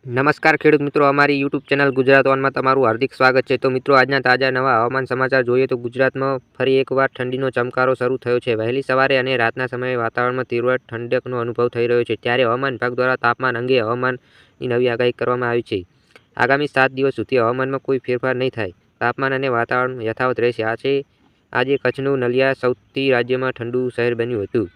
નમસ્કાર ખેડૂત મિત્રો, અમારી યુટ્યુબ ચેનલ ગુજરાત વનમાં તમારું હાર્દિક સ્વાગત છે। તો મિત્રો, આજના તાજા નવા હવામાન સમાચાર જોઈએ તો ગુજરાતમાં ફરી એકવાર ઠંડીનો ચમકારો શરૂ થયો છે। વહેલી સવારે અને રાતના સમયે વાતાવરણમાં તીવ્ર ઠંડકનો અનુભવ થઈ રહ્યો છે। ત્યારે હવામાન વિભાગ દ્વારા તાપમાન અંગે હવામાનની નવી આગાહી કરવામાં આવી છે। આગામી 7 દિવસ સુધી હવામાનમાં કોઈ ફેરફાર નહીં થાય, તાપમાન અને વાતાવરણ યથાવત રહેશે। આજે કચ્છનું નલિયા સૌથી રાજ્યમાં ઠંડુ શહેર બન્યું હતું।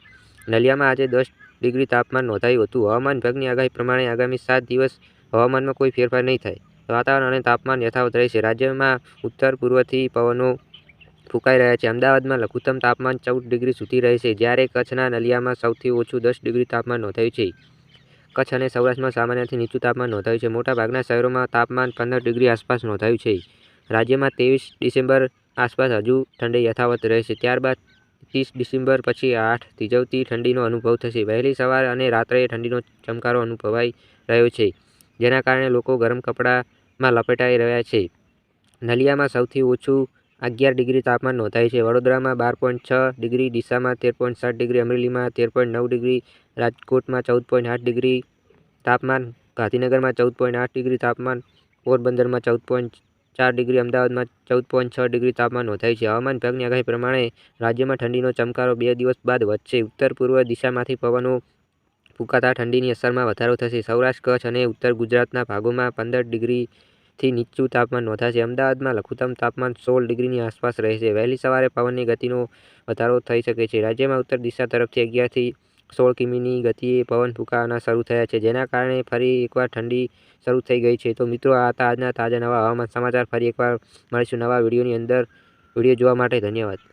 નલિયામાં આજે 10 ડિગ્રી તાપમાન નોંધાયું હતું। હવામાન વિભાગની આગાહી પ્રમાણે આગામી 7 દિવસ હવામાનમાં કોઈ ફેરફાર નહીં થાય, વાતાવરણ અને તાપમાન યથાવત રહેશે। રાજ્યમાં ઉત્તર પૂર્વથી પવનો ફૂંકાઈ રહ્યા છે। અમદાવાદમાં લઘુત્તમ તાપમાન 14 ડિગ્રી સુધી રહેશે, જ્યારે કચ્છના નલિયામાં સૌથી ઓછું 10 ડિગ્રી તાપમાન નોંધાયું છે। કચ્છ અને સૌરાષ્ટ્રમાં સામાન્યથી નીચું તાપમાન નોંધાયું છે। મોટાભાગના શહેરોમાં તાપમાન 15 ડિગ્રી આસપાસ નોંધાયું છે। રાજ્યમાં 23 ડિસેમ્બર આસપાસ હજુ ઠંડી યથાવત રહેશે। ત્યારબાદ 30 ડિસેમ્બર પછી 8 થીજવતી ઠંડીનો અનુભવ થશે। વહેલી સવાર અને રાત્રે ઠંડીનો ચમકારો અનુભવાઈ રહ્યો છે, જેના કારણે લોકો ગરમ કપડામાં લપેટાઈ રહ્યા છે। નલિયામાં સૌથી ઓછું 11 ડિગ્રી તાપમાન નોંધાયું છે। વડોદરામાં 12.6 ડિગ્રી, ડીસામાં 13.7 ડિગ્રી, અમરેલીમાં 13.9 ડિગ્રી, રાજકોટમાં 14.8 ડિગ્રી તાપમાન, ગાંધીનગરમાં 14.8 ડિગ્રી તાપમાન, પોરબંદરમાં 14.4 ડિગ્રી, અમદાવાદમાં 14.6 ડિગ્રી તાપમાન નોંધાયું છે। હવામાન વિભાગની આગાહી પ્રમાણે રાજ્યમાં ઠંડીનો ચમકારો 2 દિવસ બાદ વધશે। ઉત્તર પૂર્વ દિશામાંથી પવનો ફૂંકાતા ઠંડીની અસરમાં વધારો થશે। સૌરાષ્ટ્ર, કચ્છ અને ઉત્તર ગુજરાતના ભાગોમાં 15 ડિગ્રીથી નીચું તાપમાન નોંધાશે। અમદાવાદમાં લઘુત્તમ તાપમાન 16 ડિગ્રીની આસપાસ રહેશે। વહેલી સવારે પવનની ગતિનો વધારો થઈ શકે છે। રાજ્યમાં ઉત્તર દિશા તરફથી 11 થી 16 કિમીની ગતિએ પવન ફૂંકાવાના શરૂ થયા છે, જેના કારણે ફરી એકવાર ઠંડી શરૂ થઈ ગઈ છે। તો મિત્રો, આ હતા આજના તાજા નવા હવામાન સમાચાર। ફરી એકવાર મળીશું નવા વિડીયોની અંદર। વિડીયો જોવા માટે ધન્યવાદ।